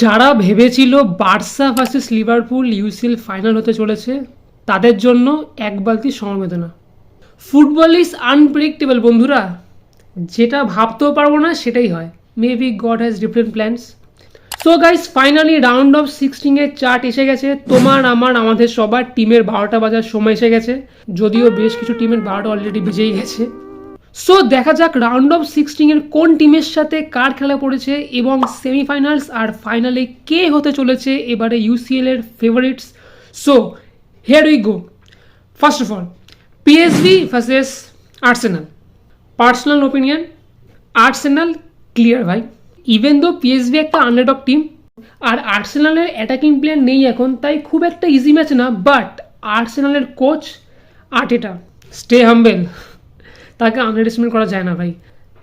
যারা ভেবেছিল Barca versus Liverpool UCL final হতে চলেছে তাদের জন্য এক বালতি সমবেদনা। ফুটবল ইজ আনপ্রেডিক্টেবল বন্ধুরা, যেটা ভাবতেও পারবো না সেটাই হয়। Maybe God has different plans. So guys, finally round of 16-এর চার্ট এসে গেছে। তোমার আমার আমাদের সবার টিমের 12টা বাজার সময় এসে গেছে, যদিও বেশ কিছু টিমের 12টা অলরেডি বেজেই গেছে। সো দেখা যাক রাউন্ড অফ 16-এর কোন টিমের সাথে কার খেলা পড়েছে এবং সেমিফাইনালস আর ফাইনালে কে হতে চলেছে এবারে ইউসিএল এর favourites. So here we go. First of all, PSV versus Arsenal. Personal opinion, Arsenal clear ভাই। ইভেন দো পিএসভি একটা আন্ডারডগ টিম আর আর্সেনালের অ্যাটাকিং প্লেয়ার নেই এখন, তাই খুব একটা ইজি ম্যাচ না। বাট আর্সেনালের কোচ আর্টেটা, স্টে হাম্বেল, তাকে আন্ডার এস্টিমেট করা যায় না ভাই।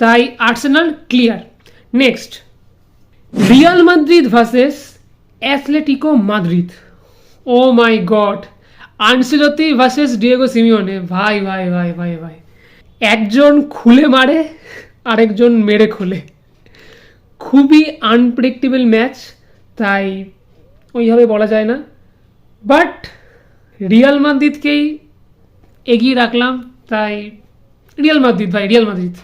তাই Arsenal clear. Next, Real Madrid versus Atletico Madrid. Oh my God, Ancelotti versus Diego Simeone. ভাই ভাই ভাই ভাই ভাই, একজন খুলে মারে আরেকজন মেরে খোলে। খুবই আনপ্রেডিক্টেবল ম্যাচ, তাই ওইভাবে বলা যায় না। বাট রিয়াল মাদ্রিদকেই এগিয়ে রাখলাম, তাই রিয়াল মাদ্রিদ ভাই, Real Madrid.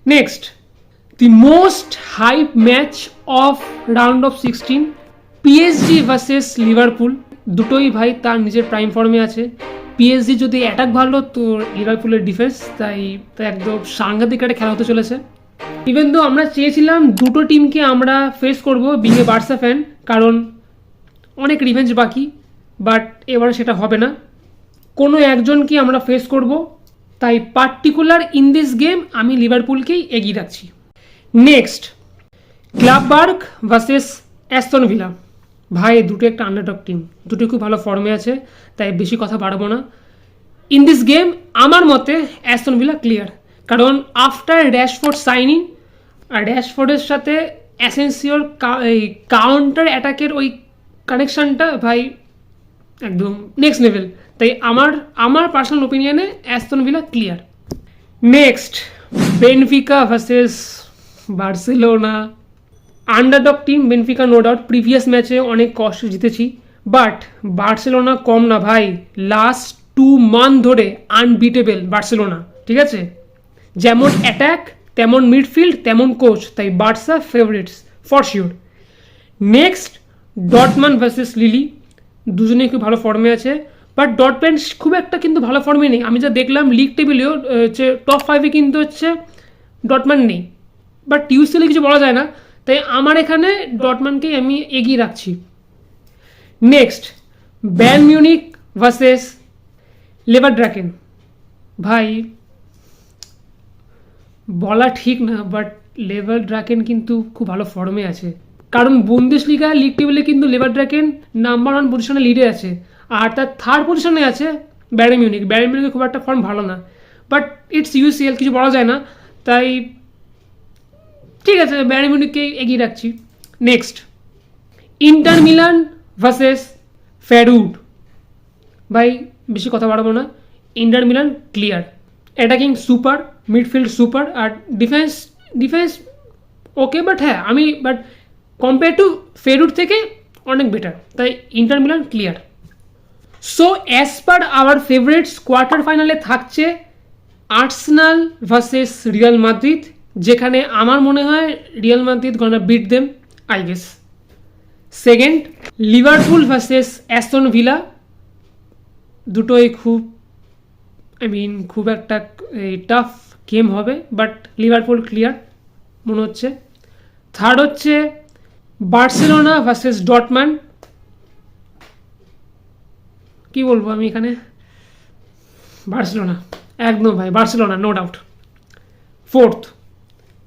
Next, the most hype match of round of 16, PSG versus Liverpool. দুটোই ভাই তার নিজের প্রাইম ফর্মে আছে। পিএসজি যদি অ্যাটাক ভালো তো লিভারপুলের ডিফেন্স, তাই একদম সাংঘাতিক একটা খেলা হতে চলেছে। ইভেন দো আমরা চেয়েছিলাম দুটো টিমকে আমরা ফেস করব বিং এ বার্সা ফ্যান, কারণ অনেক রিভেঞ্জ বাকি। বাট এবারে সেটা হবে না, কোনো একজনকে আমরা ফেস করব। তাই পার্টিকুলার ইন দিস গেম আমি লিভারপুলকেই এগিয়ে রাখছি। Next, Club Brugge versus Aston Villa. ভাই দুটো একটা আন্ডারডগ টিম, দুটো খুব ভালো ফর্মে আছে, তাই বেশি কথা বাড়াবো না। ইন দিস গেম আমার মতে অ্যাস্টন ভিলা ক্লিয়ার, কারণ আফটার র্যাশফোর্ড সাইনিং আর র্যাশফোর্ডের সাথে অ্যাসেন্সিওর কাউন্টার অ্যাটাকের ওই কানেকশানটা ভাই একদম নেক্সট লেভেল। তাই আমার পার্সোনাল ওপিনিয়নে Aston Villa clear. Next, Benfica versus Barcelona. Underdog team Benfica, no doubt. Previous ম্যাচে অনেক কষ্ট জিতেছি, বাট বার্সেলোনা কম না ভাই। লাস্ট 2 মান্থ ধরে আনবিটেবল বার্সেলোনা, ঠিক আছে? যেমন অ্যাটাক তেমন মিডফিল্ড তেমন কোচ, তাই Barca favourites for sure. Next, ডটমান ভার্সেস লিলি। দুজনেই খুব ভালো ফর্মে আছে, বাট ডটম্যান খুব একটা কিন্তু ভালো ফর্মে নেই। আমি যা দেখলাম লিগ টেবিলেও হচ্ছে টপ 5-এ কিন্তু হচ্ছে ডটম্যান নেই। বাট ইউসিএলে কিছু বলা যায় না, তাই আমার এখানে ডটম্যানকেই আমি এগিয়ে রাখছি। নেক্সট, বায়ার্ন মিউনিক ভার্সেস লেভারড্রাকেন। ভাই বলা ঠিক না, বাট লেভারড্রাকেন কিন্তু খুব ভালো ফর্মে আছে, কারণ বুন্দেসলিগা লিগ টেবিলে কিন্তু লেভারড্রাকেন নাম্বার 1 পজিশনে লিডে আছে, আর তার থার্ড পজিশনে আছে বায়ার্ন মিউনিক। বায়ার্ন মিউনিকের খুব একটা ফর্ম ভালো না, বাট ইটস ইউসিএল, কিছু বলা যায় না। তাই ঠিক আছে, বায়ার্ন মিউনিককেই এগিয়ে রাখছি। Next, Inter Milan versus Feyenoord. ভাই বেশি কথা বাড়াবো না, Inter Milan clear. Attacking super, midfield super, আর ডিফেন্স ওকে। বাট হ্যাঁ বাট কম্পেয়ার টু ফেরুড থেকে অনেক বেটার, তাই Inter Milan clear. So as per our favourites, quarter ফাইনালে থাকছে আর্সেনাল ভার্সেস রিয়াল মাদ্রিদ, যেখানে আমার মনে হয় Real Madrid gonna beat them I guess. Second, Liverpool versus Aston Villa. দুটোই খুব একটা টাফ গেম হবে, বাট লিভারপুল ক্লিয়ার মনে হচ্ছে। থার্ড হচ্ছে বার্সেলোনা ভার্সেস ডটম্যান। কি বলবো আমি এখানে, বার্সেলোনা একদম ভাই, Barcelona no doubt. Fourth,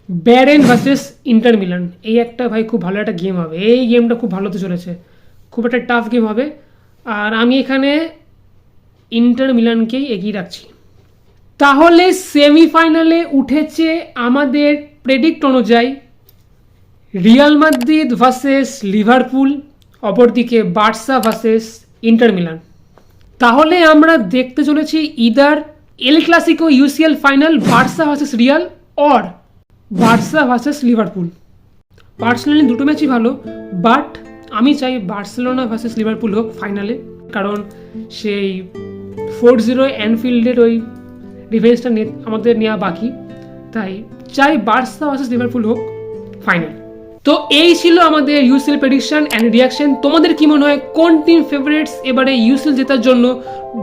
Bayern versus Inter Milan. এই একটা ভাই খুব ভালো একটা গেম হবে, এই গেমটা খুব ভালো হতে চলেছে, খুব একটা টাফ গেম হবে। আর আমি এখানে ইন্টার মিলানকেই এগিয়ে রাখছি। তাহলে সেমিফাইনালে উঠেছে আমাদের প্রেডিক্ট অনুযায়ী রিয়াল মাদ্রিদ ভার্সেস লিভারপুল, অপরদিকে বার্সা ভার্সেস ইন্টার মিলান। তাহলে আমরা দেখতে চলেছি either El Clasico UCL final Barca versus Real or Barca versus Liverpool. Personally দুটো ম্যাচই ভালো, বাট আমি চাই বার্সেলোনা ভার্সেস লিভারপুল হোক ফাইনালে, কারণ সেই 4-0 অ্যানফিল্ডের ওই রিভেঞ্জটা আমাদের নেওয়া বাকি, তাই চাই বার্সা ভার্সেস লিভারপুল হোক ফাইনাল। তো এই ছিল আমাদের ইউসিএল প্রেডিকশন অ্যান্ড রিয়াকশন। তোমাদের কি মনে হয় কোন টিম ফেভারিটস এবারে ইউসিএল জেতার জন্য?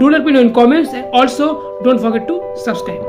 Do let me no in comments, and also don't forget to subscribe.